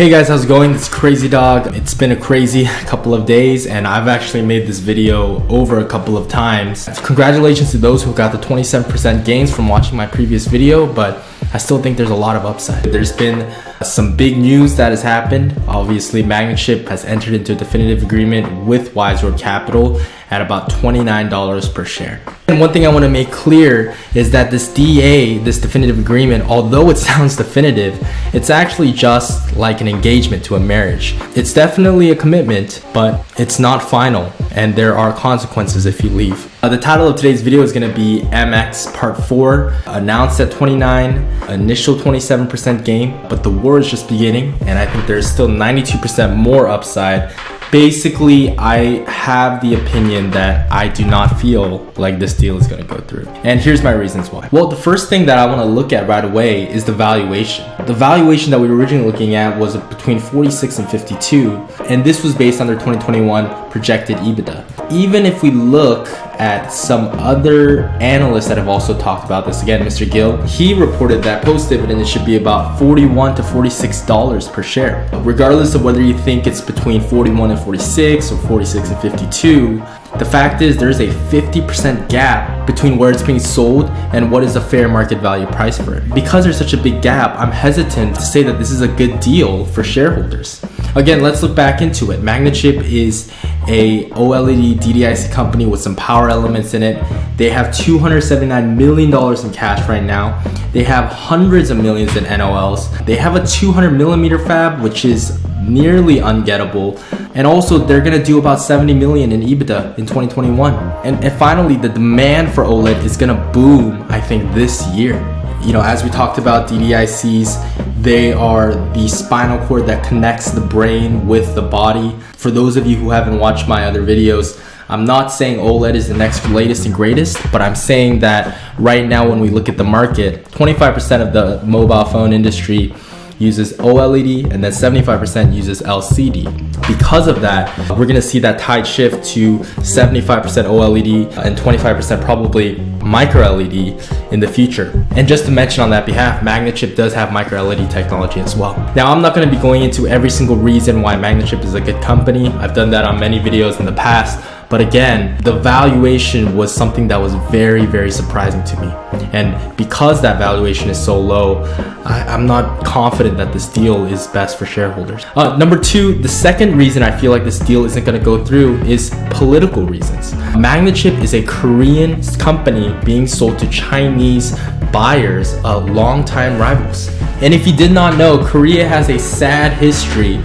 Hey guys, how's it going? It's Crazy Dog. It's been a crazy couple of days and I've actually made this video over a couple of times. Congratulations to those who got the 27% gains from watching my previous video, but I still think there's a lot of upside. There's been some big news that has happened. Obviously, Magnachip has entered into a definitive agreement with Wise Road Capital at about $29 per share. And one thing I want to make clear is that this DA, this definitive agreement, although it sounds definitive, it's actually just like an engagement to a marriage. It's definitely a commitment, but it's not final, and there are consequences if you leave. The title of today's video is going to be MX Part 4, announced at 29, initial 27% gain, but the war is just beginning, and I think there's still 92% more upside. Basically, I have the opinion that I do not feel like this deal is going to go through. And here's my reasons why. Well, the first thing that I want to look at right away is the valuation. The valuation that we were originally looking at was between 46 and 52, and this was based on their 2021 projected EBITDA. Even if we look at some other analysts that have also talked about this, again, Mr. Gill, he reported that post-dividend it should be about $41 to $46 per share. Regardless of whether you think it's between 41 and 46 or 46 and 52, the fact is there's a 50% gap between where it's being sold and what is the fair market value price for it. Because there's such a big gap, I'm hesitant to say that this is a good deal for shareholders. Again, let's look back into it. Magnachip is a OLED DDIC company with some power elements in it. They have $279 million in cash right now. They have hundreds of millions in NOLs. They have a 200mm fab, which is nearly ungettable. And also they're gonna do about 70 million in EBITDA in 2021. And finally, the demand for OLED is gonna boom, I think, this year. You know, as we talked about, DDICs, they are the spinal cord that connects the brain with the body. For those of you who haven't watched my other videos, I'm not saying OLED is the next latest and greatest, but I'm saying that right now when we look at the market, 25% of the mobile phone industry uses OLED and then 75% uses LCD. Because of that, we're gonna see that tide shift to 75% OLED and 25% probably micro LED in the future. And just to mention on that behalf, Magnachip does have micro LED technology as well. Now, I'm not gonna be going into every single reason why Magnachip is a good company. I've done that on many videos in the past. But again, the valuation was something that was very, very surprising to me. And because that valuation is so low, I'm not confident that this deal is best for shareholders. Number two, the second reason I feel like this deal isn't going to go through is political reasons. Magnachip is a Korean company being sold to Chinese buyers, longtime rivals. And if you did not know, Korea has a sad history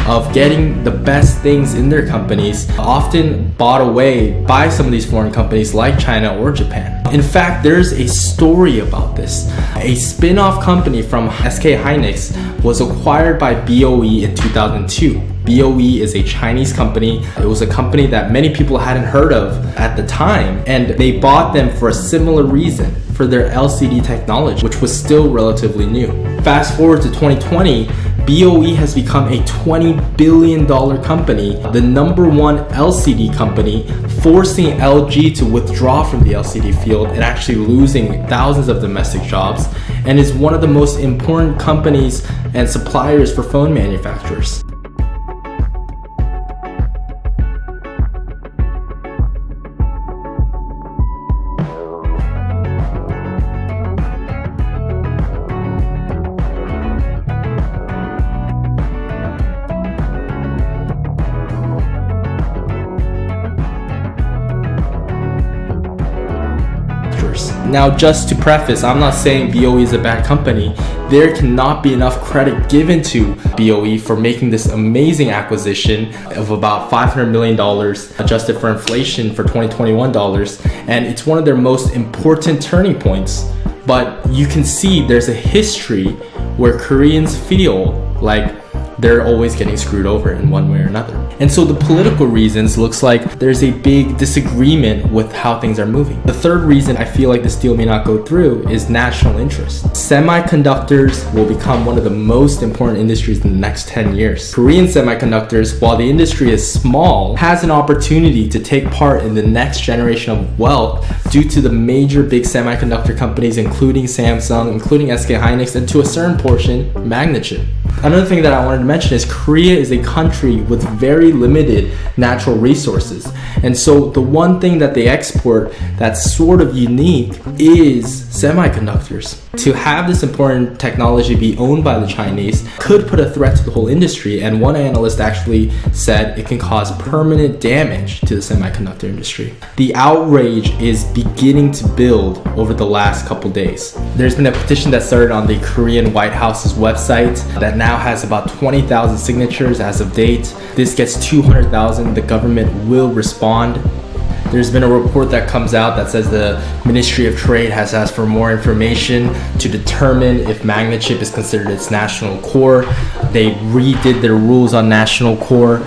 of getting the best things in their companies, often bought away by some of these foreign companies like China or Japan. In fact, there's a story about this. A spin-off company from SK Hynix was acquired by BOE in 2002. BOE is a Chinese company. It was a company that many people hadn't heard of at the time, and they bought them for a similar reason, for their LCD technology, which was still relatively new. Fast forward to 2020, BOE has become a $20 billion company, the #1 LCD company, forcing LG to withdraw from the LCD field and actually losing thousands of domestic jobs, and is one of the most important companies and suppliers for phone manufacturers. Now, just to preface, I'm not saying BOE is a bad company. There cannot be enough credit given to BOE for making this amazing acquisition of about $500 million adjusted for inflation for 2021 dollars. And it's one of their most important turning points. But you can see there's a history where Koreans feel like they're always getting screwed over in one way or another. And so the political reasons looks like there's a big disagreement with how things are moving. The third reason I feel like this deal may not go through is national interest. Semiconductors will become one of the most important industries in the next 10 years. Korean semiconductors, while the industry is small, has an opportunity to take part in the next generation of wealth due to the major big semiconductor companies, including Samsung, including SK Hynix, and to a certain portion, Magnachip. Another thing that I wanted to mention is Korea is a country with very limited natural resources. And so the one thing that they export that's sort of unique is semiconductors. To have this important technology be owned by the Chinese could put a threat to the whole industry, and one analyst actually said it can cause permanent damage to the semiconductor industry. The outrage is beginning to build over the last couple days. There's been a petition that started on the Korean White House's website that now has about 20,000 signatures as of date. This gets 200,000, the government will respond. There's been a report that comes out that says the Ministry of Trade has asked for more information to determine if Magnachip is considered its national core. They redid their rules on national core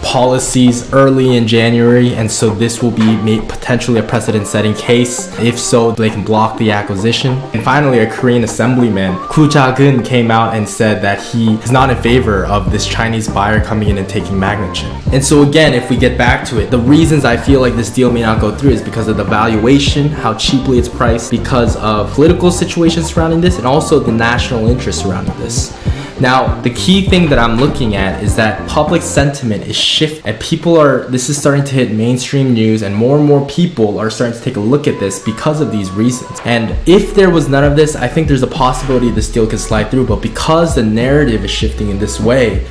policies early in January, and so this will be potentially a precedent-setting case. If so, they can block the acquisition. And finally, a Korean assemblyman, Koo Ja-geun, came out and said that he is not in favor of this Chinese buyer coming in and taking Magnachip. And so again, if we get back to it, the reasons I feel like this deal may not go through is because of the valuation, how cheaply it's priced, because of political situations surrounding this, and also the national interest surrounding this. Now, the key thing that I'm looking at is that public sentiment is shifting, and this is starting to hit mainstream news, and more people are starting to take a look at this because of these reasons. And if there was none of this, I think there's a possibility this deal could slide through, but because the narrative is shifting in this way,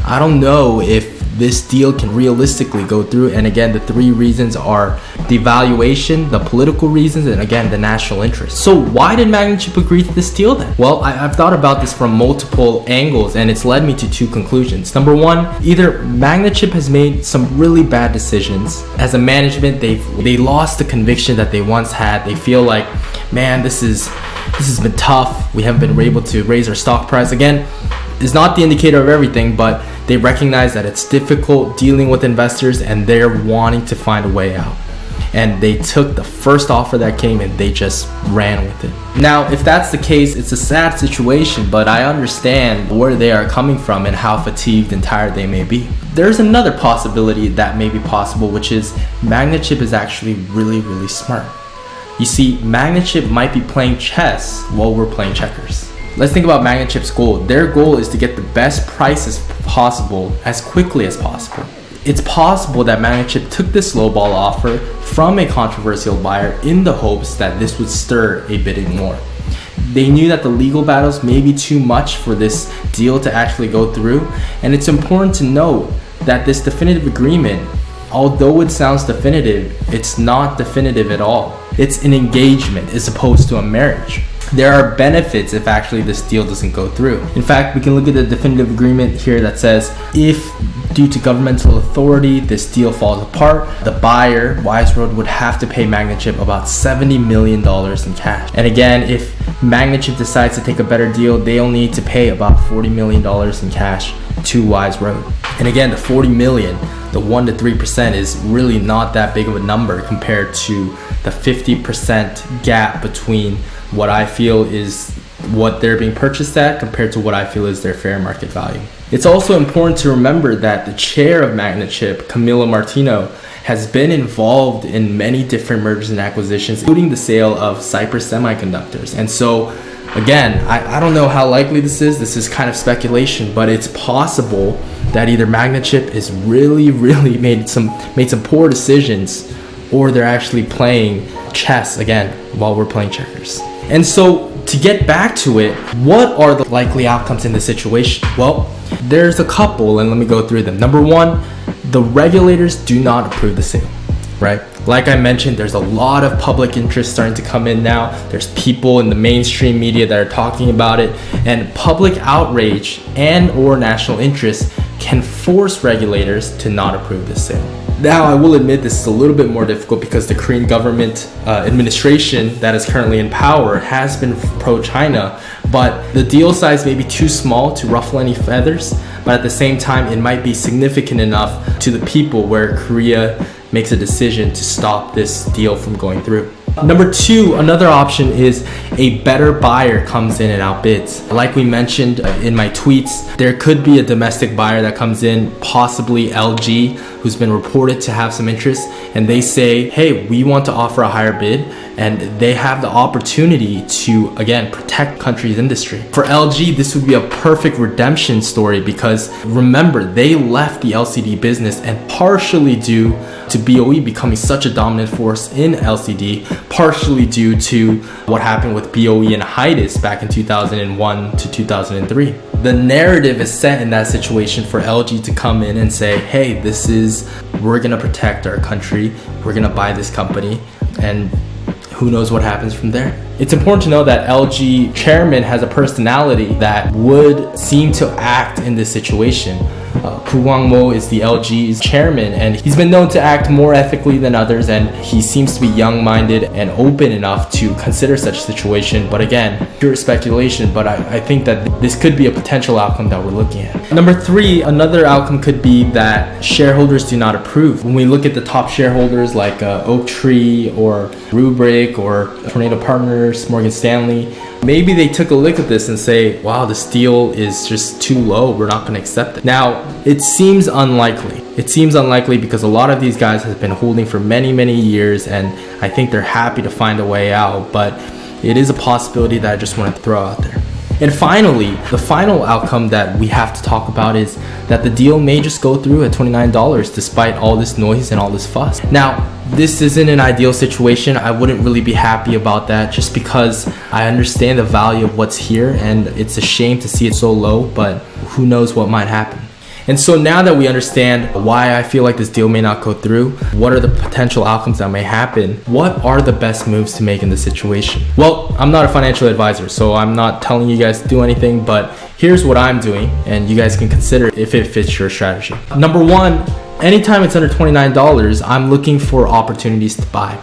I don't know if this deal can realistically go through. And again, the three reasons are the valuation, the political reasons, and again, the national interest. So why did Magnachip agree to this deal then? Well, I've thought about this from multiple angles, and it's led me to two conclusions. Number one, either Magnachip has made some really bad decisions. As a management, they lost the conviction that they once had. They feel like, man, this has been tough. We haven't been able to raise our stock price. Again, is not the indicator of everything, but they recognize that it's difficult dealing with investors, and they're wanting to find a way out. And they took the first offer that came and they just ran with it. Now, if that's the case, it's a sad situation, but I understand where they are coming from and how fatigued and tired they may be. There's another possibility that may be possible, which is Magnachip is actually really smart. You see, Magnachip might be playing chess while we're playing checkers. Let's think about Magnachip's goal. Their goal is to get the best prices possible as quickly as possible. It's possible that Magnachip took this lowball offer from a controversial buyer in the hopes that this would stir a bidding war. They knew that the legal battles may be too much for this deal to actually go through, and it's important to note that this definitive agreement, although it sounds definitive, it's not definitive at all. It's an engagement as opposed to a marriage. There are benefits if actually this deal doesn't go through. In fact, we can look at the definitive agreement here that says if due to governmental authority this deal falls apart, the buyer, Wise Road, would have to pay Magnachip about $70 million in cash. And again, if Magnachip decides to take a better deal, they'll need to pay about $40 million in cash to Wise Road. And again, the 40 million, the 1 to 3% is really not that big of a number compared to the 50% gap between what I feel is what they're being purchased at compared to what I feel is their fair market value. It's also important to remember that the chair of Magnachip, Camilo Martino, has been involved in many different mergers and acquisitions, including the sale of Cypress Semiconductors. And so again, I don't know how likely this is kind of speculation, but it's possible that either Magnachip is really made some poor decisions, or they're actually playing chess again while we're playing checkers. And so to get back to it, what are the likely outcomes in this situation? Well, there's a couple, and let me go through them. Number one, the regulators do not approve the sale, right? Like I mentioned, there's a lot of public interest starting to come in now. There's people in the mainstream media that are talking about it, and public outrage and or national interest can force regulators to not approve this sale. Now, I will admit this is a little bit more difficult because the Korean government administration that is currently in power has been pro-China, but the deal size may be too small to ruffle any feathers, but at the same time, it might be significant enough to the people where Korea makes a decision to stop this deal from going through. Number two, another option is a better buyer comes in and outbids. Like we mentioned in my tweets, there could be a domestic buyer that comes in, possibly LG, who's been reported to have some interest, and they say, hey, we want to offer a higher bid, and they have the opportunity to, again, protect country's industry. For LG, this would be a perfect redemption story because remember, they left the LCD business, and partially due to BOE becoming such a dominant force in LCD, partially due to what happened with BOE and Hydis back in 2001 to 2003. The narrative is set in that situation for LG to come in and say, hey, we're gonna protect our country, we're gonna buy this company, and who knows what happens from there. It's important to know that LG chairman has a personality that would seem to act in this situation. Pu Guangmo is the LG's chairman, and he's been known to act more ethically than others, and he seems to be young-minded and open enough to consider such a situation. But again, pure speculation, but I think that this could be a potential outcome that we're looking at. Number three, another outcome could be that shareholders do not approve. When we look at the top shareholders like Oaktree or Rubrik or Tornado Partners, Morgan Stanley, maybe they took a look at this and say, wow, this deal is just too low, we're not going to accept it. Now, it seems unlikely. It seems unlikely because a lot of these guys have been holding for many, many years, and I think they're happy to find a way out, but it is a possibility that I just want to throw out there. And finally, the final outcome that we have to talk about is that the deal may just go through at $29 despite all this noise and all this fuss. Now, this isn't an ideal situation. I wouldn't really be happy about that just because I understand the value of what's here, and it's a shame to see it so low, but who knows what might happen. And so now that we understand why I feel like this deal may not go through, what are the potential outcomes that may happen, what are the best moves to make in this situation? Well, I'm not a financial advisor, so I'm not telling you guys to do anything, but here's what I'm doing, and you guys can consider if it fits your strategy. Number one, anytime it's under $29, I'm looking for opportunities to buy.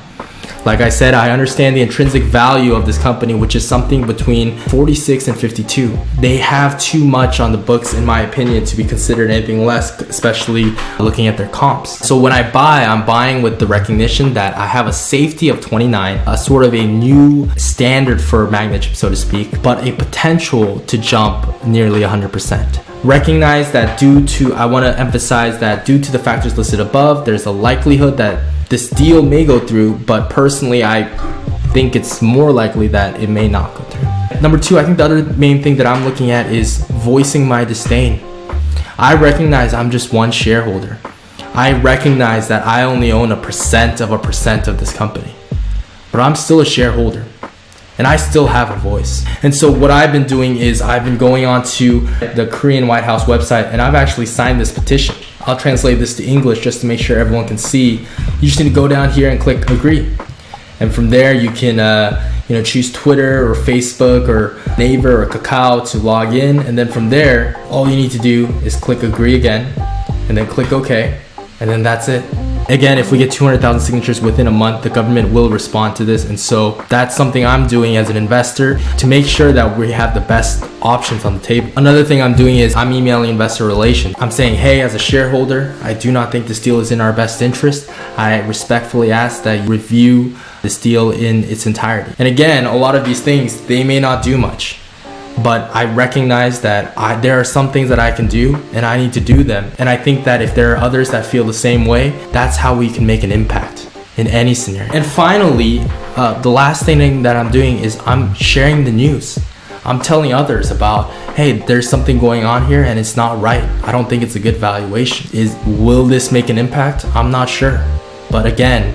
Like I said, I understand the intrinsic value of this company, which is something between 46 and 52. They have too much on the books, in my opinion, to be considered anything less, especially looking at their comps. So when I buy, I'm buying with the recognition that I have a safety of 29, a sort of a new standard for Magnachip, so to speak, but a potential to jump nearly 100%. Recognize that I want to emphasize that due to the factors listed above, there's a likelihood that this deal may go through, but personally, I think it's more likely that it may not go through. Number two, I think the other main thing that I'm looking at is voicing my disdain. I recognize I'm just one shareholder. I recognize that I only own a percent of this company, but I'm still a shareholder. And I still have a voice. And so what I've been doing is I've been going on to the Korean White House website, and I've actually signed this petition. I'll translate this to English just to make sure everyone can see. You just need to go down here and click agree. And from there you can choose Twitter or Facebook or Naver or Kakao to log in. And then from there, all you need to do is click agree again, and then click OK. And then that's it. Again, if we get 200,000 signatures within a month, the government will respond to this. And so that's something I'm doing as an investor to make sure that we have the best options on the table. Another thing I'm doing is I'm emailing investor relations. I'm saying, hey, as a shareholder, I do not think this deal is in our best interest. I respectfully ask that you review this deal in its entirety. And again, a lot of these things, they may not do much, but I recognize that there are some things that I can do, and I need to do them. And I think that if there are others that feel the same way, that's how we can make an impact in any scenario. And finally, the last thing that I'm doing is I'm sharing the news. I'm telling others about, hey, there's something going on here and it's not right. I don't think it's a good valuation. Will this make an impact? I'm not sure. But again,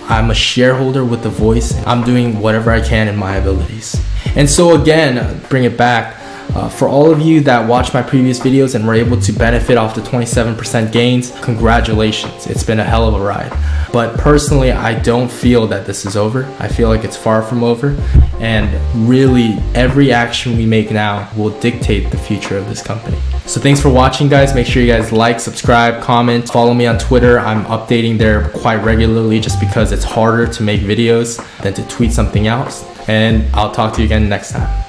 I'm a shareholder with a voice. I'm doing whatever I can in my abilities. And so again, bring it back. For all of you that watched my previous videos and were able to benefit off the 27% gains, congratulations. It's been a hell of a ride. But personally, I don't feel that this is over. I feel like it's far from over. And really, every action we make now will dictate the future of this company. So thanks for watching, guys. Make sure you guys like, subscribe, comment, follow me on Twitter. I'm updating there quite regularly just because it's harder to make videos than to tweet something else. And I'll talk to you again next time.